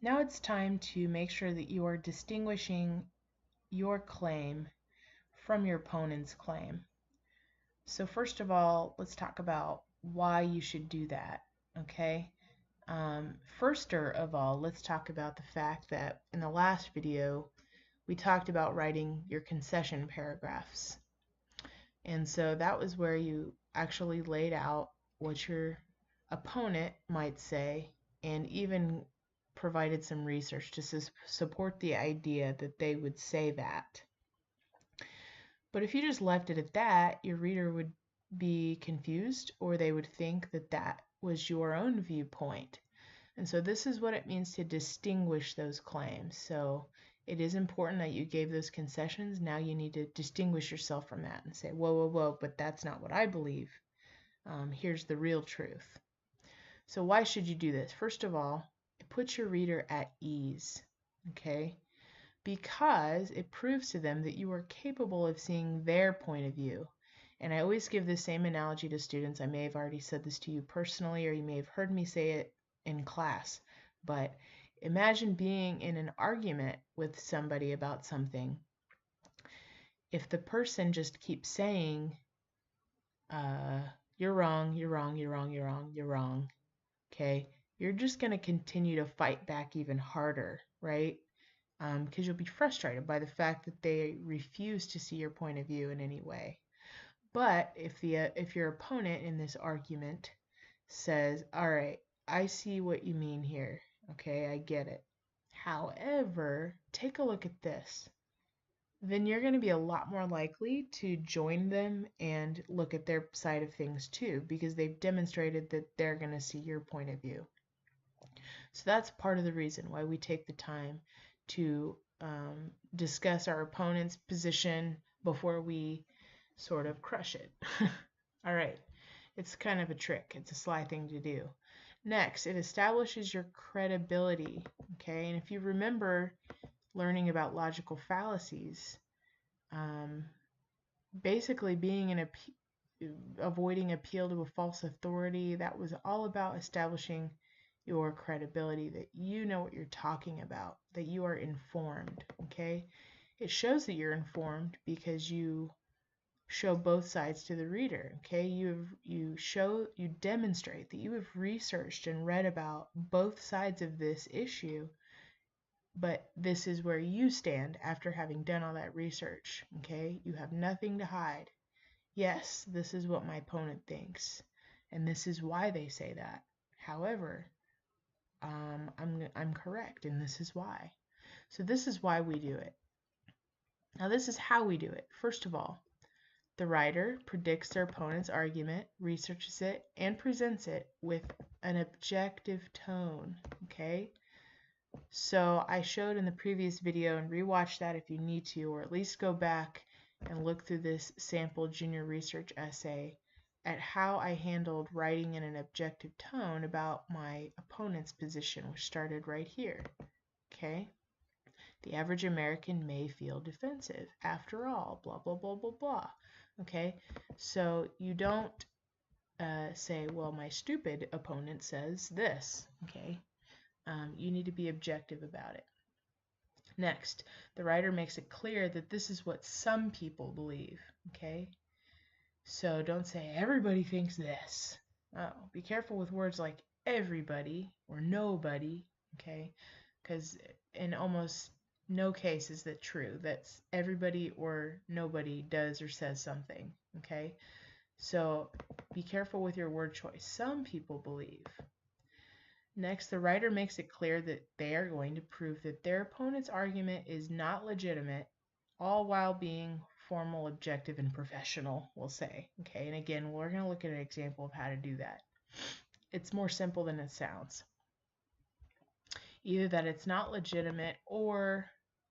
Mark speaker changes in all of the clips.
Speaker 1: Now it's time to make sure that you are distinguishing your claim from your opponent's claim. So first of all, let's talk about why you should do that, okay? First of all, let's talk about the fact that in the last video, we talked about writing your concession paragraphs. And so that was where you actually laid out what your opponent might say and even provided some research to support the idea that they would say that. But if you just left it at that, your reader would be confused, or they would think that that was your own viewpoint. And so this is what it means to distinguish those claims. So it is important that you gave those concessions. Now you need to distinguish yourself from that and say, whoa, whoa, whoa, but that's not what I believe. Here's the real truth. So why should you do this? First of all, it puts your reader at ease, okay? Because it proves to them that you are capable of seeing their point of view. And I always give the same analogy to students. I may have already said this to you personally, or you may have heard me say it in class. But imagine being in an argument with somebody about something. If the person just keeps saying, you're wrong, you're wrong, you're wrong, you're wrong, you're wrong, okay, you're just going to continue to fight back even harder, right? Because you'll be frustrated by the fact that they refuse to see your point of view in any way. But if your opponent in this argument says, all right, I see what you mean here, okay, I get it. However, take a look at this. Then you're going to be a lot more likely to join them and look at their side of things too, because they've demonstrated that they're going to see your point of view. So that's part of the reason why we take the time to discuss our opponent's position before we sort of crush it. All right, it's kind of a trick. It's a sly thing to do. Next, it establishes your credibility, okay? And if you remember learning about logical fallacies, basically avoiding appeal to a false authority, that was all about establishing your credibility, that you know what you're talking about, that you are informed, okay? It shows that you're informed because you show both sides to the reader, okay? You demonstrate that you have researched and read about both sides of this issue, but this is where you stand after having done all that research, okay? You have nothing to hide. Yes, this is what my opponent thinks, and this is why they say that. However, I'm correct, and this is why. So this is why we do it. Now this is how we do it. First of all, the writer predicts their opponent's argument, researches it, and presents it with an objective tone, okay? So I showed in the previous video, and rewatch that if you need to, or at least go back and look through this sample junior research essay at how I handled writing in an objective tone about my opponent's position, which started right here, okay? The average American may feel defensive. After all, blah, blah, blah, blah, blah. Okay, so you don't say, well, my stupid opponent says this. Okay, you need to be objective about it. Next, the writer makes it clear that this is what some people believe. Okay, so don't say everybody thinks this. Oh, be careful with words like everybody or nobody. Okay, because in almost no case is that true. That's everybody or nobody does or says something. Okay, so be careful with your word choice. Some people believe. Next, the writer makes it clear that they are going to prove that their opponent's argument is not legitimate, all while being formal, objective, and professional, we'll say. Okay, and again, we're going to look at an example of how to do that. It's more simple than it sounds. Either that it's not legitimate, or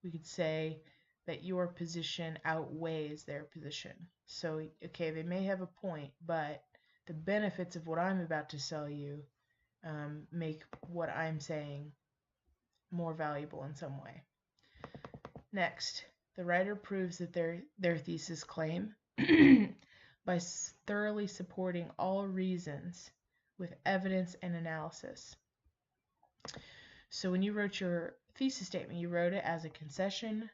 Speaker 1: we could say that your position outweighs their position. So, okay, they may have a point, but the benefits of what I'm about to sell you make what I'm saying more valuable in some way. Next, the writer proves that their thesis claim by thoroughly supporting all reasons with evidence and analysis. So when you wrote your thesis statement, you wrote it as a concession,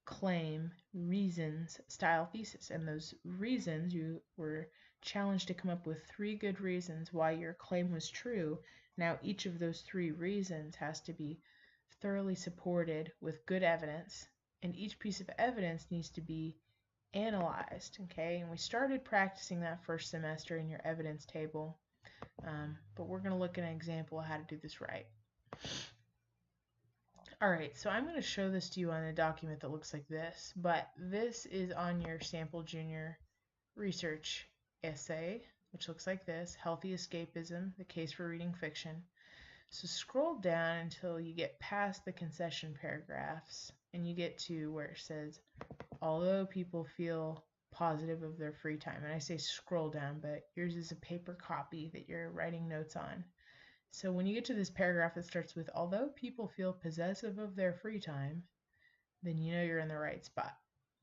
Speaker 1: claim, reasons style thesis. And those reasons, you were challenged to come up with 3 good reasons why your claim was true. Now each of those 3 reasons has to be thoroughly supported with good evidence, and each piece of evidence needs to be analyzed. Okay, and we started practicing that first semester in your evidence table, but we're going to look at an example of how to do this right. Alright, so I'm going to show this to you on a document that looks like this, but this is on your sample junior research essay, which looks like this: Healthy Escapism, the Case for Reading Fiction. So scroll down until you get past the concession paragraphs and you get to where it says, although people feel positive of their free time. And I say scroll down, but yours is a paper copy that you're writing notes on. So when you get to this paragraph that starts with, although people feel possessive of their free time, then you know you're in the right spot.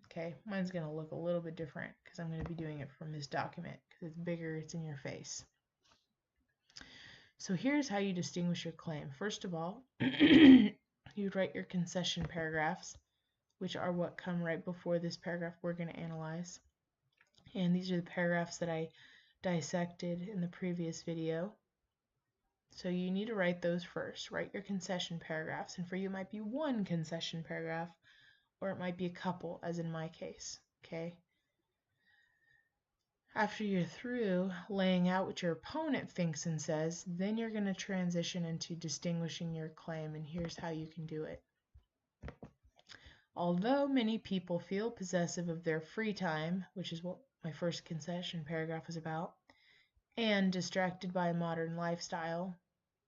Speaker 1: Okay, mine's going to look a little bit different because I'm going to be doing it from this document because it's bigger, it's in your face. So here's how you distinguish your claim. First of all, you'd write your concession paragraphs, which are what come right before this paragraph we're going to analyze. And these are the paragraphs that I dissected in the previous video. So you need to write those first. Write your concession paragraphs, and for you it might be 1 concession paragraph, or it might be a couple, as in my case. Okay. After you're through laying out what your opponent thinks and says, then you're going to transition into distinguishing your claim, and here's how you can do it. Although many people feel possessive of their free time, which is what my first concession paragraph is about, and distracted by a modern lifestyle,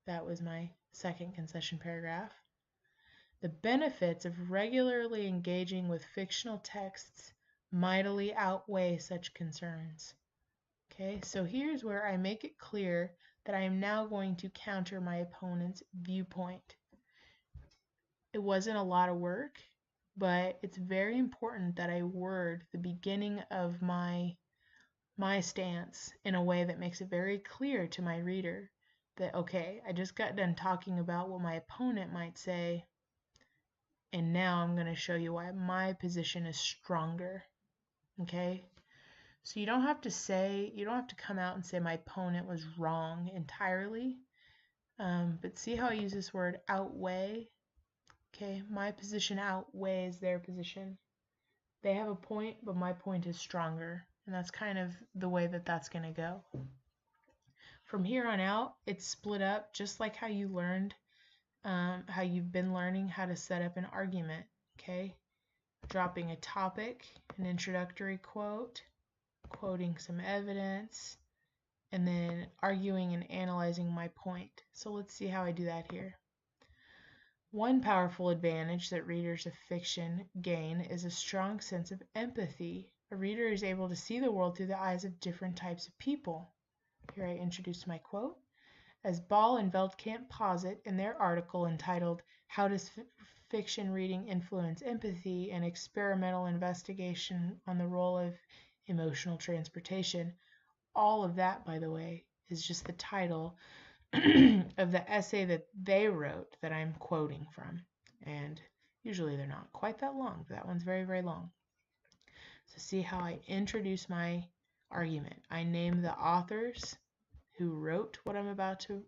Speaker 1: that was my second concession paragraph, the benefits of regularly engaging with fictional texts mightily outweigh such concerns. Okay, so here's where I make it clear that I am now going to counter my opponent's viewpoint. It wasn't a lot of work, but it's very important that I word the beginning of my stance in a way that makes it very clear to my reader that, okay, I just got done talking about what my opponent might say, and now I'm going to show you why my position is stronger. Okay? So you don't have to come out and say my opponent was wrong entirely, but see how I use this word outweigh? Okay, my position outweighs their position. They have a point, but my point is stronger, and that's kind of the way that that's going to go. From here on out, it's split up just like how you learned, how you've been learning how to set up an argument. Okay, dropping a topic, an introductory quote, quoting some evidence, and then arguing and analyzing my point. So let's see how I do that here. One powerful advantage that readers of fiction gain is a strong sense of empathy. A reader is able to see the world through the eyes of different types of people. Here I introduce my quote. As Ball and Veldkamp posit in their article entitled, How Does Fiction Reading Influence Empathy? An Experimental Investigation on the Role of Emotional Transportation. All of that, by the way, is just the title of the essay that they wrote that I'm quoting from. And usually they're not quite that long, but that one's very, very long. So see how I introduce my argument. I name the authors who wrote what I'm about to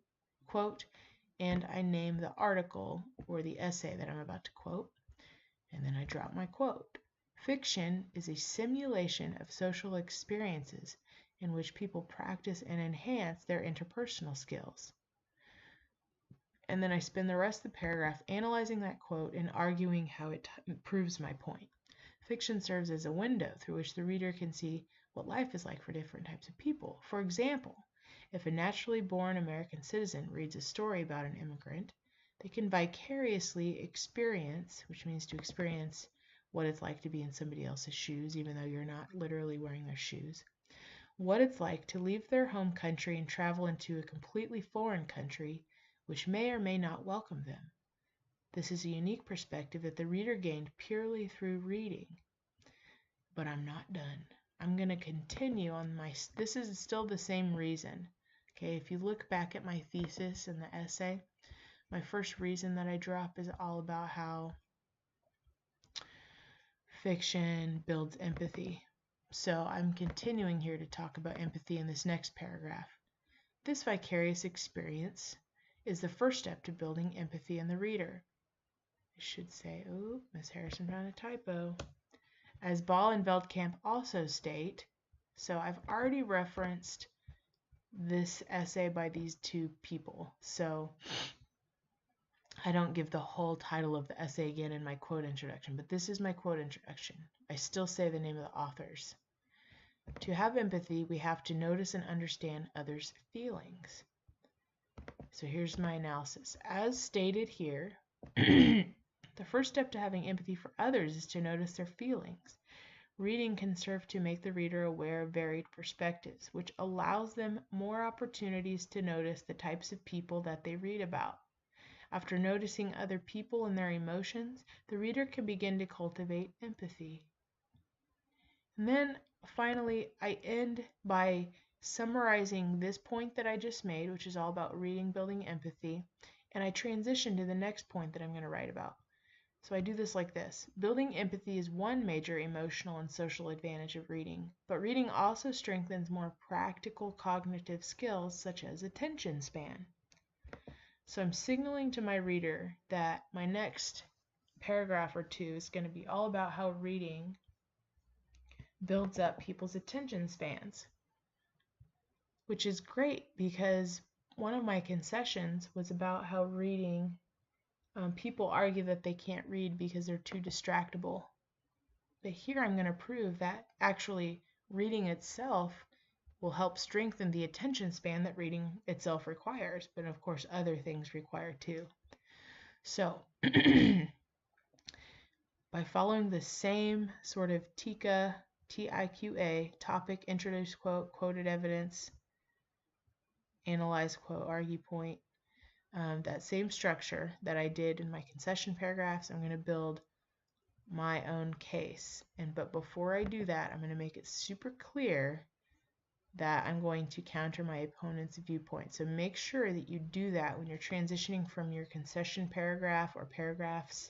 Speaker 1: quote, and I name the article or the essay that I'm about to quote, and then I drop my quote. Fiction is a simulation of social experiences in which people practice and enhance their interpersonal skills. And then I spend the rest of the paragraph analyzing that quote and arguing how it proves my point. Fiction serves as a window through which the reader can see what life is like for different types of people. For example, if a naturally born American citizen reads a story about an immigrant, they can vicariously experience, which means to experience what it's like to be in somebody else's shoes, even though you're not literally wearing their shoes, what it's like to leave their home country and travel into a completely foreign country, which may or may not welcome them. This is a unique perspective that the reader gained purely through reading. But I'm not done. I'm going to continue on this is still the same reason. Okay, if you look back at my thesis and the essay, My first reason that I drop is all about how fiction builds empathy. So I'm continuing here to talk about empathy in this next paragraph. This vicarious experience is the first step to building empathy in the reader. I should say, oh, Miss Harrison found a typo. As Ball and Veldkamp also state, so I've already referenced this essay by these two people, so I don't give the whole title of the essay again in my quote introduction, but this is my quote introduction. I still say the name of the authors. To have empathy, we have to notice and understand others' feelings. So here's my analysis. As stated here, the first step to having empathy for others is to notice their feelings. Reading can serve to make the reader aware of varied perspectives, which allows them more opportunities to notice the types of people that they read about. After noticing other people and their emotions, the reader can begin to cultivate empathy. And then finally, I end by summarizing this point that I just made, which is all about reading, building empathy, and I transition to the next point that I'm going to write about. So I do this like this. Building empathy is one major emotional and social advantage of reading, but reading also strengthens more practical cognitive skills such as attention span. So I'm signaling to my reader that my next paragraph or two is going to be all about how reading builds up people's attention spans, which is great because one of my concessions was about how reading people argue that they can't read because they're too distractible. But here I'm going to prove that actually reading itself will help strengthen the attention span that reading itself requires, but of course other things require too. So by following the same sort of TIQA, topic, introduce quote, quoted evidence, analyze quote, argue point, that same structure that I did in my concession paragraphs, I'm going to build my own case. But before I do that, I'm going to make it super clear that I'm going to counter my opponent's viewpoint. So make sure that you do that when you're transitioning from your concession paragraph or paragraphs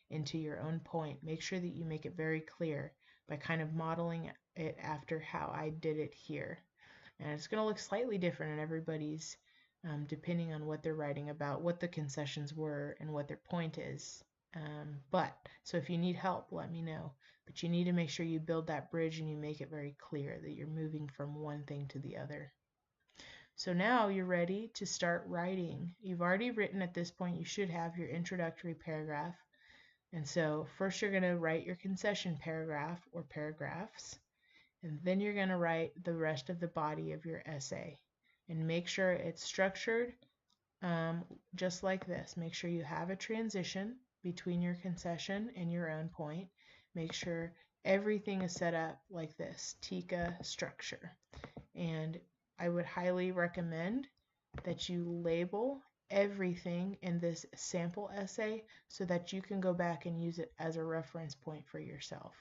Speaker 1: into your own point. Make sure that you make it very clear by kind of modeling it after how I did it here. And it's going to look slightly different in everybody's, depending on what they're writing about, what the concessions were, and what their point is. So if you need help, let me know. But you need to make sure you build that bridge and you make it very clear that you're moving from one thing to the other. So now you're ready to start writing. You've already written at this point, you should have your introductory paragraph. And so first you're going to write your concession paragraph or paragraphs, and then you're going to write the rest of the body of your essay. And make sure it's structured just like this. Make sure you have a transition between your concession and your own point. Make sure everything is set up like this, TIQA structure. And I would highly recommend that you label everything in this sample essay so that you can go back and use it as a reference point for yourself.